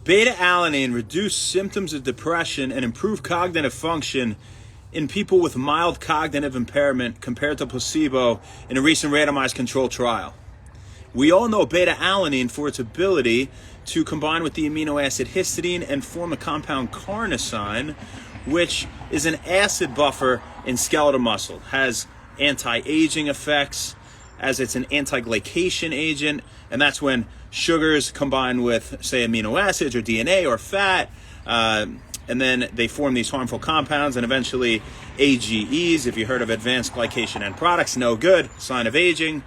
Beta-alanine reduced symptoms of depression and improved cognitive function in people with mild cognitive impairment compared to placebo in a recent randomized controlled trial. We all know beta-alanine for its ability to combine with the amino acid histidine and form the compound carnosine, which is an acid buffer in skeletal muscle, has anti-aging effects, as it's an anti-glycation agent, and that's when sugars combine with, say, amino acids or DNA or fat, and then they form these harmful compounds, and eventually AGEs, if you heard of advanced glycation end products, no good, sign of aging.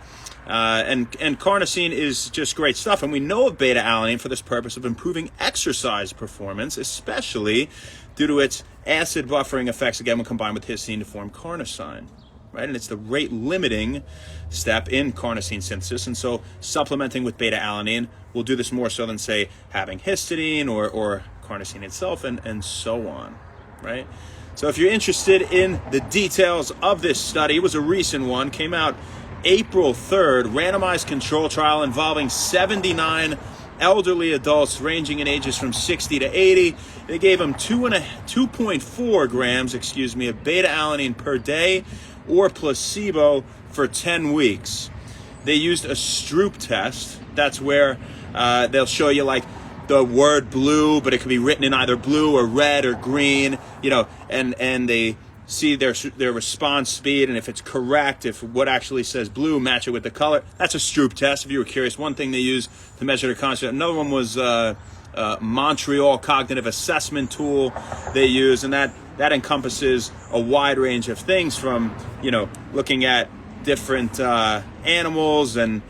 And carnosine is just great stuff, and we know of beta-alanine for this purpose of improving exercise performance, especially due to its acid buffering effects, again, when combined with histidine to form carnosine. Right? And it's the rate limiting step in carnosine synthesis. And so supplementing with beta-alanine will do this more so than, say, having histidine or carnosine itself, and so on. Right? So if you're interested in the details of this study, it was a recent one, came out April 3rd, randomized control trial involving 79 elderly adults ranging in ages from 60 to 80. They gave them 2.4 grams, of beta-alanine per day or placebo for 10 weeks. They used a Stroop test. That's where they'll show you like the word blue, but it could be written in either blue or red or green, and they see their response speed, and if it's correct, if what actually says blue, match it with the color. That's a Stroop test, if you were curious. One thing they use to measure the concept. Another one was Montreal Cognitive Assessment Tool they use, and that encompasses a wide range of things from, looking at different animals and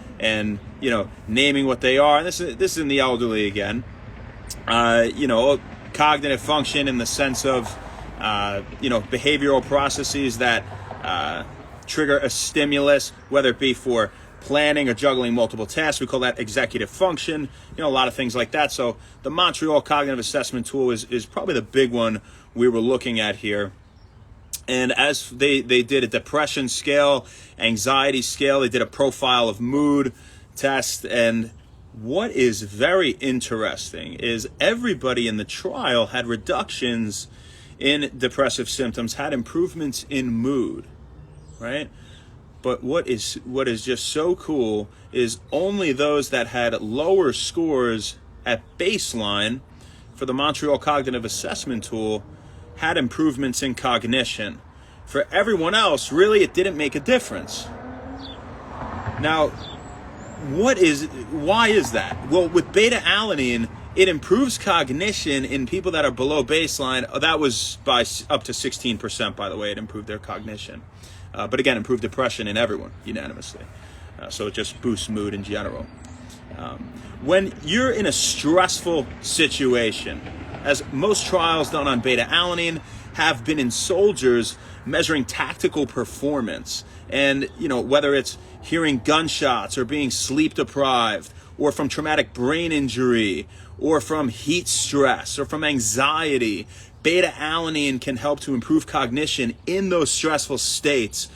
naming what they are. And this is in the elderly again. Cognitive function in the sense of behavioral processes that trigger a stimulus, whether it be for planning or juggling multiple tasks. We call that executive function, a lot of things like that. So the Montreal Cognitive Assessment Tool is probably the big one we were looking at here. And as they did a depression scale, anxiety scale, they did a profile of mood test. And what is very interesting is everybody in the trial had reductions in depressive symptoms, had improvements in mood, right? But what is just so cool is only those that had lower scores at baseline for the Montreal Cognitive Assessment Tool had improvements in cognition. For everyone else, really, it didn't make a difference. Now, why is that? Well, with beta-alanine, it improves cognition in people that are below baseline. That was by up to 16%, by the way. It improved their cognition. But again, improved depression in everyone unanimously. So it just boosts mood in general. When you're in a stressful situation, as most trials done on beta-alanine have been in soldiers measuring tactical performance, and whether it's hearing gunshots or being sleep deprived, or from traumatic brain injury, or from heat stress, or from anxiety, beta-alanine can help to improve cognition in those stressful states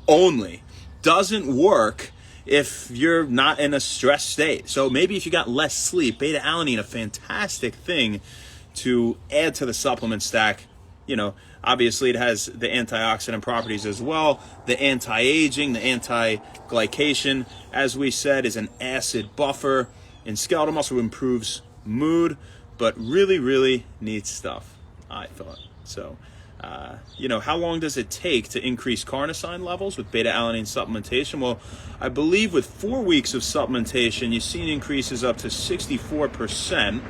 only. Doesn't work if you're not in a stress state. So maybe if you got less sleep, beta-alanine, a fantastic thing to add to the supplement stack. Obviously it has the antioxidant properties as well. The anti-aging, the anti-glycation, as we said, is an acid buffer in skeletal muscle, improves mood, but really, really neat stuff, I thought. So, how long does it take to increase carnosine levels with beta-alanine supplementation? Well, I believe with 4 weeks of supplementation, you've seen increases up to 64%.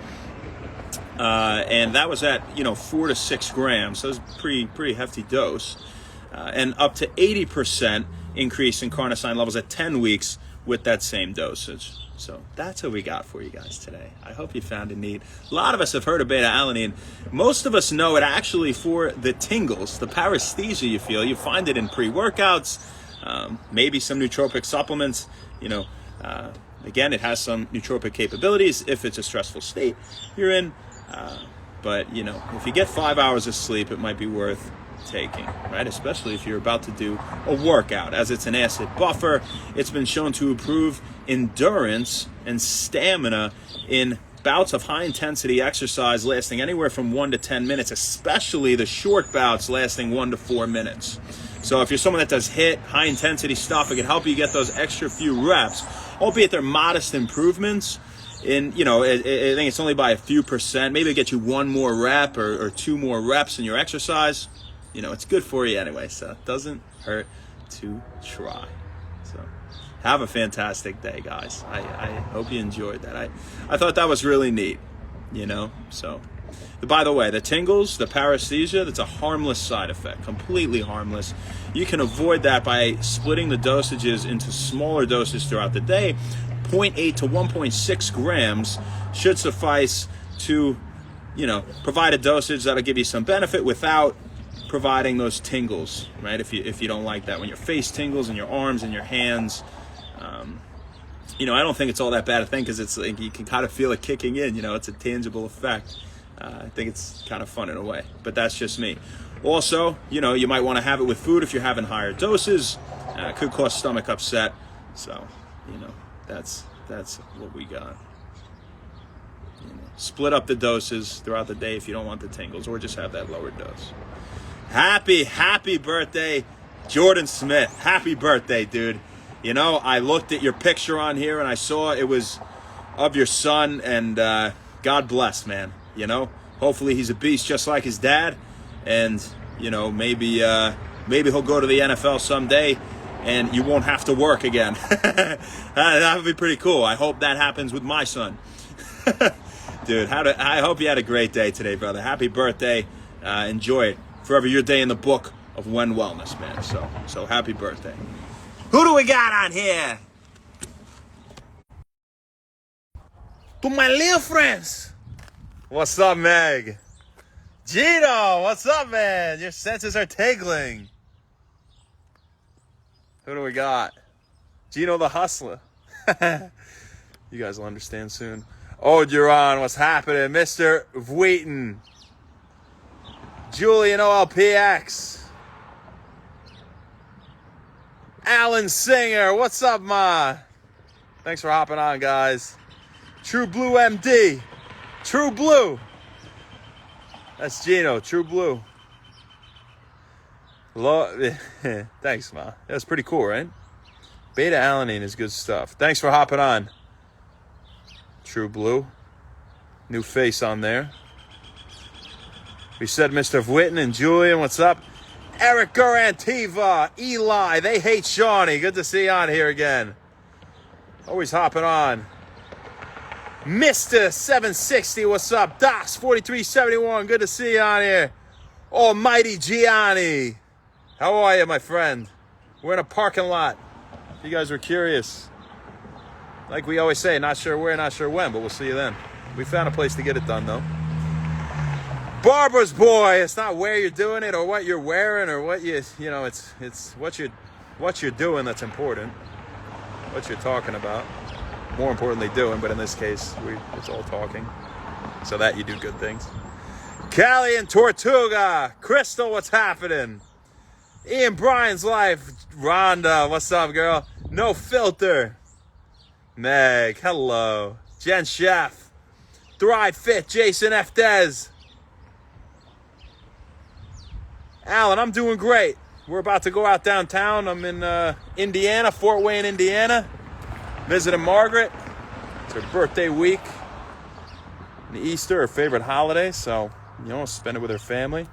And that was at 4 to 6 grams, so it's a pretty hefty dose, and up to 80% increase in carnosine levels at 10 weeks with that same dosage. So that's what we got for you guys today. I hope you found it neat. A lot of us have heard of beta-alanine. Most of us know it actually for the tingles, the paresthesia you feel. You find it in pre-workouts, maybe some nootropic supplements. Again, it has some nootropic capabilities if it's a stressful state you're in. But if you get 5 hours of sleep, it might be worth taking, right? Especially if you're about to do a workout, as it's an acid buffer. It's been shown to improve endurance and stamina in bouts of high-intensity exercise lasting anywhere from 1 to 10 minutes, especially the short bouts lasting 1 to 4 minutes. So if you're someone that does HIIT, high-intensity stuff, it can help you get those extra few reps, albeit they're modest improvements. I think it's only by a few percent. Maybe get you 1 more rep or 2 more reps in your exercise. It's good for you anyway, so it doesn't hurt to try. So have a fantastic day, guys. I hope you enjoyed that. I thought that was really neat, So, by the way, the tingles, the paresthesia, that's a harmless side effect, completely harmless. You can avoid that by splitting the dosages into smaller doses throughout the day. 0.8 to 1.6 grams should suffice to, provide a dosage that'll give you some benefit without providing those tingles, right? If you don't like that, when your face tingles in your arms and your hands, I don't think it's all that bad a thing because it's like you can kind of feel it kicking in. It's a tangible effect. I think it's kind of fun in a way, but that's just me. Also, you might want to have it with food if you're having higher doses. It could cause stomach upset. So, that's what we got. Split up the doses throughout the day if you don't want the tingles, or just have that lower dose. Happy birthday, Jordan Smith. Happy birthday, dude. I looked at your picture on here and I saw it was of your son, and God bless, man. Hopefully he's a beast just like his dad, and maybe he'll go to the NFL someday and you won't have to work again. That would be pretty cool. I hope that happens with my son. Dude, I hope you had a great day today, brother. Happy birthday. Enjoy it. Forever your day in the book of When Wellness, man. So happy birthday. Who do we got on here? To my little friends. What's up, Meg? Gino, what's up, man? Your senses are tingling. Who do we got? Gino the Hustler. You guys will understand soon. Oh, Duran, what's happening? Mr. Wheaton. Julian OLPX. Alan Singer, what's up, ma? Thanks for hopping on, guys. True Blue MD. True Blue. That's Gino, True Blue. Thanks, ma. That's pretty cool, right? Beta Alanine is good stuff. Thanks for hopping on. True Blue. New face on there. We said Mr. Whitten and Julian, what's up? Eric Garantiva, Eli, they hate Shawnee. Good to see you on here again. Always hopping on. Mr. 760, what's up? Das 4371, good to see you on here. Almighty Gianni. How are you, my friend? We're in a parking lot. If you guys were curious. Like we always say, not sure where, not sure when, but we'll see you then. We found a place to get it done, though. Barbara's boy. It's not where you're doing it or what you're wearing or what it's what you're doing that's important. What you're talking about. More importantly, doing, but in this case, it's all talking. So that you do good things. Callie and Tortuga. Crystal, what's happening? Ian Bryan's life. Rhonda, what's up, girl? No filter. Meg, hello. Jen Chef. Thrive Fit, Jason F. Dez. Alan, I'm doing great. We're about to go out downtown. I'm in Indiana, Fort Wayne, Indiana. Visiting Margaret. It's her birthday week. And Easter, her favorite holiday. So, spend it with her family.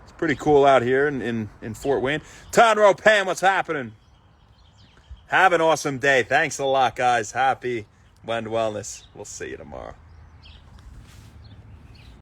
It's pretty cool out here in Fort Wayne. Todd Ropan, what's happening? Have an awesome day. Thanks a lot, guys. Happy When Wellness. We'll see you tomorrow.